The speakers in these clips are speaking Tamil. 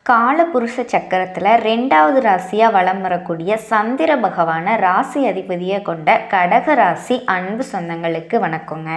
காலபுருஷ சக்கரத்தில் 2வது ராசியாக வலம் வரக்கூடிய சந்திர பகவானை ராசி அதிபதியை கொண்ட கடக ராசி அன்பு சொந்தங்களுக்கு வணக்கங்க.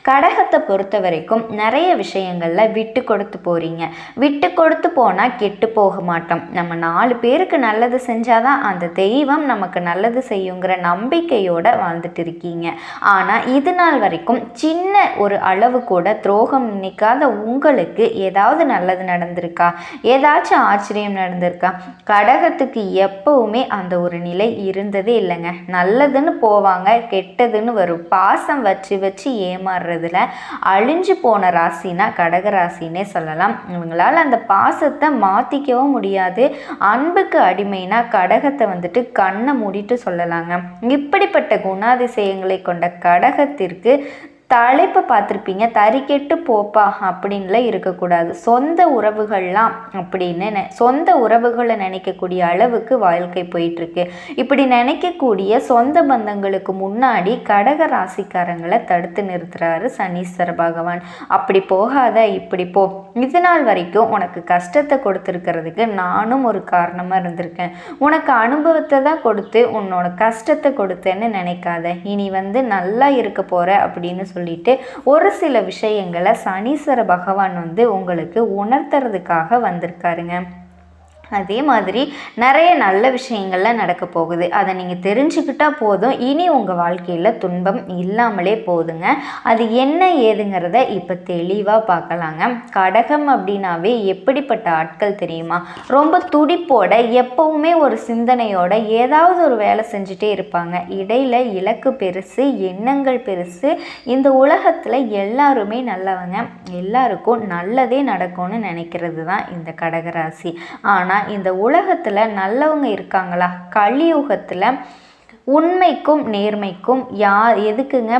கடகத்தை பொறுத்த வரைக்கும் நிறைய விஷயங்களில் விட்டு கொடுத்து போகிறீங்க. விட்டு கொடுத்து போனால் கெட்டு போக மாட்டோம். நம்ம 4 பேருக்கு நல்லது செஞ்சாதான் அந்த தெய்வம் நமக்கு நல்லது செய்யுங்கிற நம்பிக்கையோடு வாழ்ந்துட்டு இருக்கீங்க. ஆனால் இது நாள் வரைக்கும் சின்ன ஒரு அளவு கூட துரோகம் நினைக்காத உங்களுக்கு ஏதாவது நல்லது நடந்திருக்கா? ஏதாச்சும் ஆச்சரியம் நடந்திருக்கா? கடகத்துக்கு எப்பவுமே அந்த ஒரு நிலை இருந்ததே இல்லைங்க. நல்லதுன்னு போவாங்க, கெட்டதுன்னு வரும். பாசம் வச்சு வச்சு ஏமாறுறதுல அழிஞ்சு போன ராசினா கடக ராசின்னே சொல்லலாம். இவங்களால் அந்த பாசத்தை மாற்றிக்கவும் முடியாது. அன்புக்கு அடிமைனா கடகத்தை வந்துட்டு கண்ணை மூடிட்டு சொல்லலாங்க. இப்படிப்பட்ட குணாதிசயங்களை கொண்ட கடகத்திற்கு தலைப்பை பார்த்துருப்பீங்க, தறிக்கெட்டு போப்பா அப்படின்லாம் இருக்கக்கூடாது. சொந்த உறவுகள்லாம் அப்படின்னு சொந்த உறவுகளை நினைக்கக்கூடிய அளவுக்கு வாழ்க்கை போயிட்டுருக்கு. இப்படி நினைக்கக்கூடிய சொந்த பந்தங்களுக்கு முன்னாடி கடக ராசிக்காரங்களை தடுத்து நிறுத்துறாரு சனீஸ்வர பகவான். அப்படி போகாத, இப்படி போ. இது நாள் வரைக்கும் உனக்கு கஷ்டத்தை கொடுத்துருக்கிறதுக்கு நானும் ஒரு காரணமாக இருந்திருக்கேன். உனக்கு அனுபவத்தை தான் கொடுத்து உன்னோட கஷ்டத்தை கொடுத்தேன்னு நினைக்காத. இனி நல்லா இருக்க போகிற அப்படின்னு சொல்லிட்டு ஒரு சில விஷயங்களை சனீஸ்வர பகவான் உங்களுக்கு உணர்த்துறதுக்காக வந்திருக்காருங்க. அதே மாதிரி நிறைய நல்ல விஷயங்கள்லாம் நடக்க போகுது. அதை நீங்கள் தெரிஞ்சுக்கிட்டால் போதும். இனி உங்கள் வாழ்க்கையில் துன்பம் இல்லாமலே போதுங்க. அது என்ன ஏதுங்கிறத இப்போ தெளிவாக பார்க்கலாங்க. கடகம் அப்படின்னாவே எப்படிப்பட்ட ஆட்கள் தெரியுமா? ரொம்ப துடிப்போட, எப்பவுமே ஒரு சிந்தனையோட ஏதாவது ஒரு வேலை செஞ்சுட்டே இருப்பாங்க. இடையில் இலக்கு பெருசு, எண்ணங்கள் பெருசு. இந்த உலகத்தில் எல்லாருமே நல்லவங்க, எல்லாருக்கும் நல்லதே நடக்கும்னு நினைக்கிறது தான் இந்த கடகராசி. ஆனால் இந்த உலகத்தில் நல்லவங்க இருக்காங்களா? கலியுகத்தில் உண்மைக்கும் நேர்மைக்கும் எதுக்குங்க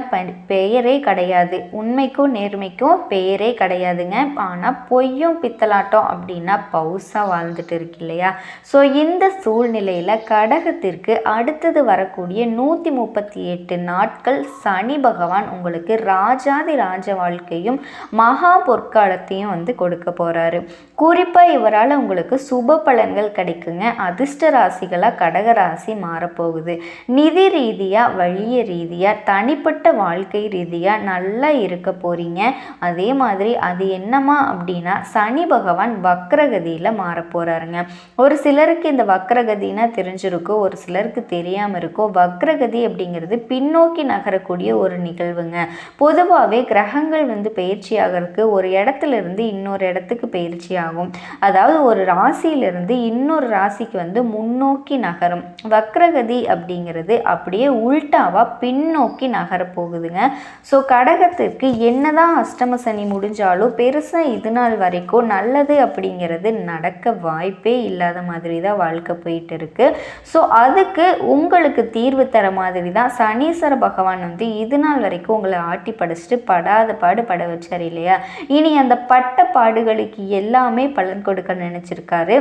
பெயரே கிடையாது. உண்மைக்கும் நேர்மைக்கும் பெயரே கிடையாதுங்க. ஆனால் பொய்யும் பித்தலாட்டம் அப்படின்னா பவுசாக வாழ்ந்துட்டு இருக்கு இல்லையா? ஸோ இந்த சூழ்நிலையில் கடகத்திற்கு அடுத்தது வரக்கூடிய 138 நாட்கள் சனி பகவான் உங்களுக்கு ராஜாதி ராஜ வாழ்க்கையும் மகா பொற்காலத்தையும் கொடுக்க போகிறாரு. குறிப்பாக இவரால் உங்களுக்கு சுப பலன்கள் கிடைக்குங்க. அதிர்ஷ்ட ராசிகளாக கடகராசி மாறப்போகுது. நிதி ரீதியாக, வழிய ரீதியாக, தனிப்பட்ட வாழ்க்கை ரீதியாக நல்லா இருக்க போகிறீங்க. அதே மாதிரி அது என்னமா அப்படின்னா சனி பகவான் வக்ரகதியில் மாற போகிறாருங்க. ஒரு சிலருக்கு இந்த வக்ரகதினா தெரிஞ்சிருக்கும், ஒரு சிலருக்கு தெரியாமல் இருக்கும். வக்ரகதி அப்படிங்கிறது பின்னோக்கி நகரக்கூடிய ஒரு நிகழ்வுங்க. பொதுவாகவே கிரகங்கள் பயிற்சி ஆகிறதுக்கு ஒரு இடத்துல இருந்து இன்னொரு இடத்துக்கு பயிற்சி ஆகும். அதாவது ஒரு ராசியிலிருந்து இன்னொரு ராசிக்கு முன்னோக்கி நகரும். வக்ரகதி அப்படிங்கிறது அப்படியே உல்டாவா பின்னோக்கி நகர போகுதுங்க. ஸோ கடகத்திற்கு என்னதான் அஷ்டம சனி முடிஞ்சாலும் பெருசாக இது நாள் வரைக்கும் நல்லது அப்படிங்கிறது நடக்க வாய்ப்பே இல்லாத மாதிரி தான் வாழ்க்கை போயிட்டு இருக்கு. ஸோ அதுக்கு உங்களுக்கு தீர்வு தர மாதிரி தான் சனீஸ்வர பகவான் இது நாள் வரைக்கும் உங்களை ஆட்டி படைச்சிட்டு படாத பாடு பட வச்சார் இல்லையா? இனி அந்த பட்ட பாடுகளுக்கு எல்லாமே பலன் கொடுக்க நினச்சிருக்காரு.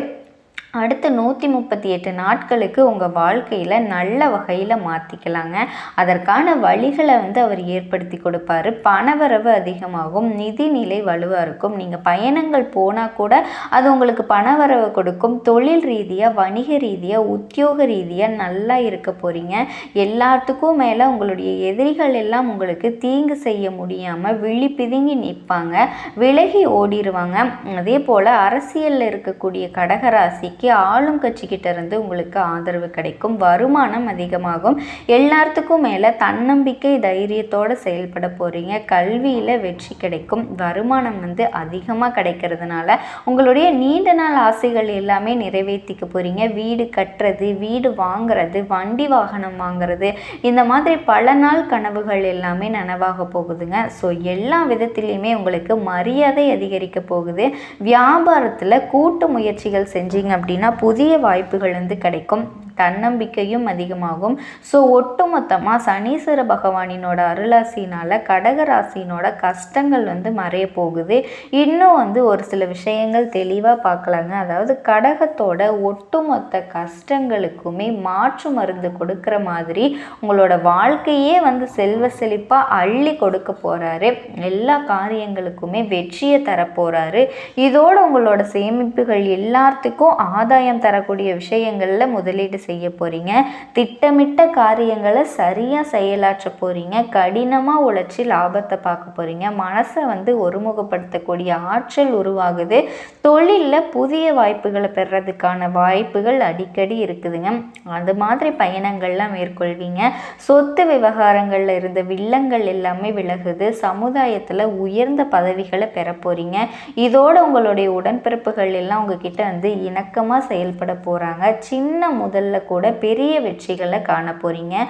அடுத்த 138 நாட்களுக்கு உங்கள் வாழ்க்கையில் நல்ல வகையில் மாற்றிக்கலாங்க. அதற்கான வழிகளை அவர் ஏற்படுத்தி கொடுப்பாரு. பணவரவு அதிகமாகும், நிதிநிலை வலுவாக இருக்கும். நீங்கள் பயணங்கள் போனால் கூட அது உங்களுக்கு பணவரவு கொடுக்கும். தொழில் ரீதியாக, வணிக ரீதியாக, உத்தியோக ரீதியாக நல்லா இருக்க போகிறீங்க. எல்லாத்துக்கும் மேலே உங்களுடைய எதிரிகள் எல்லாம் உங்களுக்கு தீங்கு செய்ய முடியாமல் விழி பிதுங்கி நிற்பாங்க, விலகி ஓடிடுவாங்க. அதே போல் அரசியலில் இருக்கக்கூடிய கடகராசி ஆளும் கட்சிக்கிட்ட இருந்து உங்களுக்கு ஆதரவு கிடைக்கும். வருமானம் அதிகமாகும். எல்லாத்துக்கும் மேலே தன்னம்பிக்கை தைரியத்தோடு செயல்பட போகிறீங்க. கல்வியில் வெற்றி கிடைக்கும். வருமானம் அதிகமாக கிடைக்கிறதுனால உங்களுடைய நீண்ட நாள் ஆசைகள் எல்லாமே நிறைவேற்றிக்க போகிறீங்க. வீடு கட்டுறது, வீடு வாங்கிறது, வண்டி வாகனம் வாங்கிறது, இந்த மாதிரி பல நாள் கனவுகள் எல்லாமே நனவாக போகுதுங்க. ஸோ எல்லா விதத்திலையுமே உங்களுக்கு மரியாதை அதிகரிக்க போகுது. வியாபாரத்தில் கூட்டு முயற்சிகள் செஞ்சீங்க அப்படின்னா புதிய வாய்ப்புகள் கிடைக்கும். தன்னம்பிக்கையும் அதிகமாகும். ஸோ ஒட்டுமொத்தமாக சனீஸ்வர பகவானினோட அருளாசினால் கடகராசினோட கஷ்டங்கள் வந்து மறைய போகுது. இன்னும் வந்து ஒரு சில விஷயங்கள் தெளிவாக பார்க்கலாங்க. அதாவது கடகத்தோட ஒட்டுமொத்த கஷ்டங்களுக்குமே மாற்று மருந்து கொடுக்குற மாதிரி உங்களோட வாழ்க்கையே வந்து செல்வ செழிப்பாக அள்ளி கொடுக்க போகிறாரு. எல்லா காரியங்களுக்குமே வெற்றியை தரப்போகிறாரு. இதோடு உங்களோட சேமிப்புகள் எல்லாத்துக்கும் ஆதாயம் தரக்கூடிய விஷயங்களில் முதலீடு செய்ய போகிறீங்க. திட்டமிட்ட காரியங்களை சரியாக செயலாற்ற போகிறீங்க. கடினமாக உழைச்சி லாபத்தை பார்க்க போகிறீங்க. மனசை வந்து ஒருமுகப்படுத்தக்கூடிய ஆற்றல் உருவாகுது. தொழிலில் புதிய வாய்ப்புகளை பெறதுக்கான வாய்ப்புகள் அடிக்கடி இருக்குதுங்க. அது மாதிரி பயணங்கள்லாம் மேற்கொள்வீங்க. சொத்து விவகாரங்களில் இருந்த வில்லங்கள் எல்லாமே விலகுது. சமுதாயத்தில் உயர்ந்த பதவிகளை பெற போகிறீங்க. இதோடு உங்களுடைய உடன்பிறப்புகள் எல்லாம் உங்ககிட்ட வந்து இணக்கமாக செயல்பட போகிறாங்க. சின்ன முதல்ல கூட பெரிய வெற்றிகளை காண போகிறீங்க.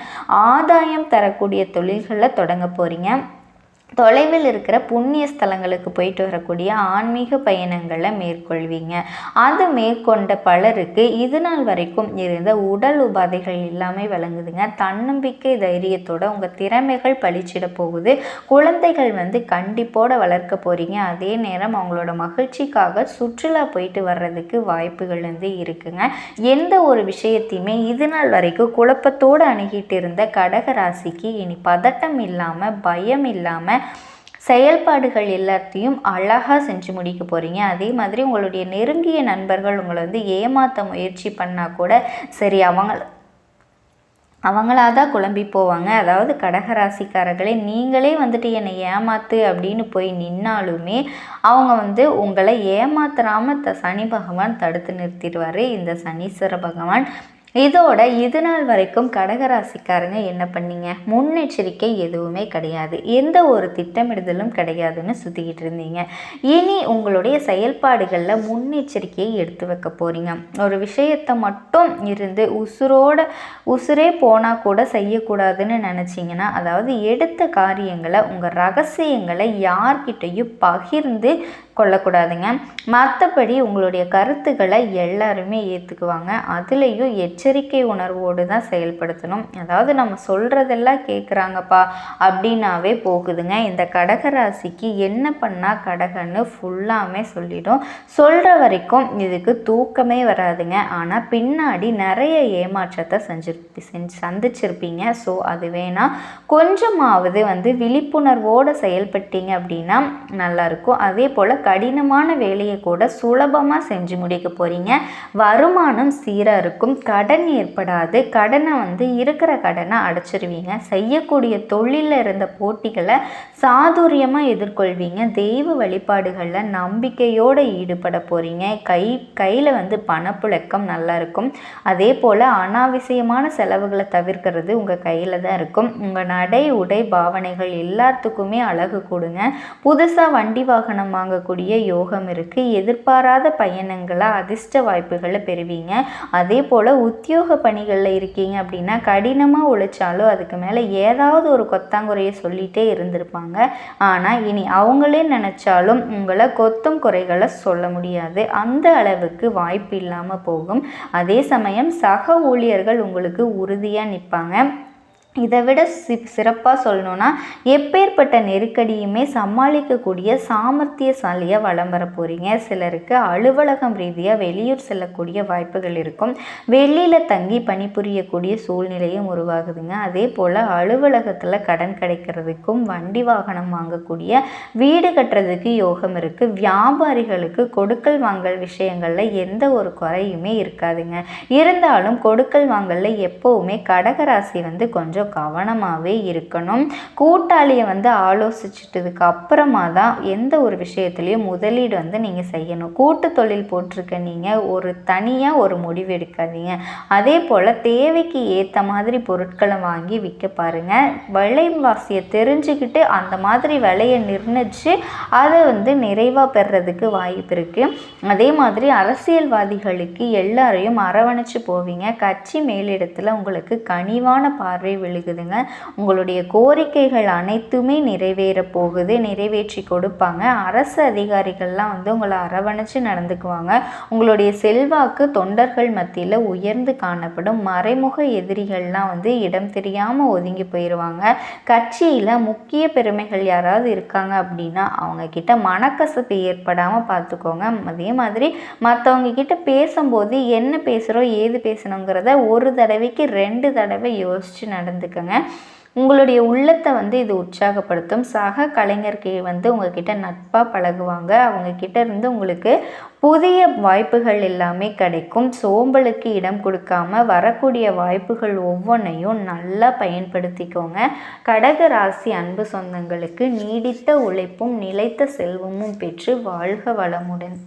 ஆதாயம் தரக்கூடிய தொழில்களை தொடங்க போகிறீங்க. தொலைவில் இருக்கிற புண்ணிய ஸ்தலங்களுக்கு போயிட்டு வரக்கூடிய ஆன்மீக பயணங்களை மேற்கொள்வீங்க. அது மேற்கொண்ட பலருக்கு இது நாள் வரைக்கும் இருந்த உடல் உபாதைகள் எல்லாமே விளங்குதுங்க. தன்னம்பிக்கை தைரியத்தோட உங்கள் திறமைகள் பளிச்சிட போகுது. குழந்தைகள் வந்து கண்டிப்போட வளர்க்க போகிறீங்க. அதே நேரம் அவங்களோட மகிழ்ச்சிக்காக சுற்றுலா போயிட்டு வர்றதுக்கு வாய்ப்புகள் வந்து இருக்குங்க. எந்த ஒரு விஷயத்தையுமே இது நாள் வரைக்கும் குழப்பத்தோடு அணுகிட்டு இருந்த கடகராசிக்கு இனி பதட்டம் இல்லாமல் பயம் இல்லாமல் செயல்பாடுகள் எல்லாத்தையும் அழகாக செஞ்சு முடிக்க போகிறீங்க. அதே மாதிரி உங்களுடைய நெருங்கிய நண்பர்கள் உங்களை வந்து ஏமாற்ற முயற்சி பண்ணால் கூட சரி அவங்களாதான் குழம்பி போவாங்க. அதாவது கடகராசிக்காரர்களே, நீங்களே வந்துட்டு என்னை ஏமாத்து அப்படின்னு போய் நின்னாலுமே அவங்க வந்து உங்களை ஏமாத்துறாமல் சனி பகவான் தடுத்து நிறுத்திடுவார். இந்த சனீஸ்வர பகவான். இதோட இது நாள் வரைக்கும் கடகராசிக்காரங்க என்ன பண்ணீங்க? முன்னெச்சரிக்கை எதுவுமே கிடையாது, எந்த ஒரு திட்டமிடுதலும் கிடையாதுன்னு சுற்றிக்கிட்டு இருந்தீங்க. இனி உங்களுடைய செயல்பாடுகளில் முன்னெச்சரிக்கையை எடுத்து வைக்க போகிறீங்க. ஒரு விஷயத்தை மட்டும் இருந்து உசுரே போனால் கூட செய்யக்கூடாதுன்னு நினச்சிங்கன்னா, அதாவது எடுத்த காரியங்களை உங்கள் ரகசியங்களை யார்கிட்டையும் பகிர்ந்து கொள்ளக்கூடாதுங்க. மற்றபடி உங்களுடைய கருத்துக்களை எல்லாருமே ஏற்றுக்குவாங்க. அதுலேயும் எச்சரிக்கை உணர்வோடு தான் செயல்படுத்தணும். அதாவது நம்ம சொல்கிறதெல்லாம் கேட்குறாங்கப்பா அப்படின்னாவே போகுதுங்க. இந்த கடகராசிக்கு என்ன பண்ணால் கடகன்னு ஃபுல்லாமே சொல்லிடும். சொல்கிற வரைக்கும் இதுக்கு தூக்கமே வராதுங்க. ஆனால் பின்னாடி நிறைய ஏமாற்றத்தை சந்திச்சிருப்பீங்க. ஸோ அது வேணால் கொஞ்சமாவது வந்து விழிப்புணர்வோடு செயல்பட்டீங்க அப்படின்னா நல்லாயிருக்கும். அதே போல் கடினமான வேலையை கூட சுலபமாக செஞ்சு முடிக்க போகிறீங்க. வருமானம் சீராக இருக்கும். கடன் ஏற்படாது. கடனை வந்து இருக்கிற கடனை அடைச்சிருவீங்க. செய்யக்கூடிய தொழிலில் இருந்த போட்டிகளை சாதுரியமாக எதிர்கொள்வீங்க. தெய்வ வழிபாடுகளில் நம்பிக்கையோடு ஈடுபட போகிறீங்க. கையில் வந்து பணப்புழக்கம் நல்லா இருக்கும். அதே போல் அனாவசியமான செலவுகளை தவிர்க்கிறது உங்கள் கையில் தான் இருக்கும். உங்கள் நடை உடை பாவனைகள் எல்லாத்துக்குமே அழகு கொடுங்க. புதுசாக வண்டி வாகனம் வாங்கக்கூடிய யோகம் இருக்குது. எதிர்பாராத பயணங்களை அதிர்ஷ்ட வாய்ப்புகளை பெறுவீங்க. அதே போல் உத்தியோக பணிகளில் இருக்கீங்க அப்படின்னா கடினமாக உழைச்சாலும் அதுக்கு மேலே ஏதாவது ஒரு கொத்தாங்குறையை சொல்லிகிட்டே இருந்திருப்பாங்க. ஆனால் இனி அவங்களே நினச்சாலும் உங்களை கொத்தும் குறைகளை சொல்ல முடியாது. அந்த அளவுக்கு வாய்ப்பு இல்லாமல் போகும். அதே சமயம் சக ஊழியர்கள் உங்களுக்கு உறுதியாக நிற்பாங்க. இதை விட சிறப்பாக சொல்லணுன்னா, எப்பேற்பட்ட நெருக்கடியுமே சமாளிக்கக்கூடிய சாமர்த்தியசாலியாக வலம் வர போகிறீங்க. சிலருக்கு அலுவலகம் ரீதியாக வெளியூர் செல்லக்கூடிய வாய்ப்புகள் இருக்கும். வெளியில் தங்கி பணிபுரியக்கூடிய சூழ்நிலையும் உருவாகுதுங்க. அதே போல் அலுவலகத்தில் கடன் கிடைக்கிறதுக்கும் வண்டி வாகனம் வாங்கக்கூடிய வீடு கட்டுறதுக்கு யோகம் இருக்குது. வியாபாரிகளுக்கு கொடுக்கல் வாங்கல் விஷயங்களில் எந்த ஒரு குறையுமே இருக்காதுங்க. இருந்தாலும் கொடுக்கல் வாங்கலில் எப்போவுமே கடகராசி வந்து கொஞ்சம் கவனமாகவே இருக்கணும். கூட்டாளியை வந்து ஆலோசிச்சுட்டதுக்கு அப்புறமா தான் எந்த ஒரு விஷயத்துலையும் முதலீடு வந்து நீங்கள் செய்யணும். கூட்டு தொழில் போட்டிருக்க நீங்கள் தனியாக ஒரு முடிவு எடுக்காதீங்க. அதே போல் தேவைக்கு ஏற்ற மாதிரி பொருட்களை வாங்கி விற்க பாருங்கள். விலைவாசியை தெரிஞ்சுக்கிட்டு அந்த மாதிரி விலையை நிர்ணயித்து அதை வந்து நிறைவாக பெறுறதுக்கு வாய்ப்பு இருக்குது. அதே மாதிரி அரசியல்வாதிகளுக்கு எல்லாரையும் அரவணைச்சு போவீங்க. கட்சி மேலிடத்தில் உங்களுக்கு கனிவான பார்வை விழுகுதுங்க. உங்களுடைய கோரிக்கைகள் அனைத்துமே நிறைவேற போகுது, நிறைவேற்றி கொடுப்பாங்க. அரசு அதிகாரிகள்லாம் வந்து உங்களை அரவணைச்சு நடந்துக்குவாங்க. உங்களுடைய செல்வாக்கு தொண்டர்கள் மத்தியில் உயர்ந்து காணப்படும். மறைமுக எதிரிகள்லாம் வந்து இடம் தெரியாமல் ஒதுங்கி போயிடுவாங்க. கட்சியில் முக்கிய பெருமைகள் யாராவது இருக்காங்க அப்படின்னா அவங்க கிட்ட மனக்கசப்பு ஏற்படாமல் பார்த்துக்கோங்க. அதே மாதிரி மற்றவங்க கிட்ட பேசும்போது என்ன பேசுகிறோம் ஏது பேசணுங்கிறத ஒரு தடவைக்கு 2 தடவை யோசித்து நடந்துக்கங்க. உங்களுடைய உள்ளத்தை வந்து இது உற்சாகப்படுத்தும். சக கலைஞர்கள் வந்து உங்ககிட்ட நட்பாக பழகுவாங்க. அவங்கக்கிட்ட இருந்து உங்களுக்கு புதிய வாய்ப்புகள் எல்லாமே கிடைக்கும். சோம்பலுக்கு இடம் கொடுக்காம வரக்கூடிய வாய்ப்புகள் ஒவ்வொன்றையும் நல்லா பயன்படுத்திக்கோங்க. கடக ராசி அன்பு சொந்தங்களுக்கு நீடித்த உழைப்பும் நிலைத்த செல்வமும் பெற்று வாழ்க வளமுடன்.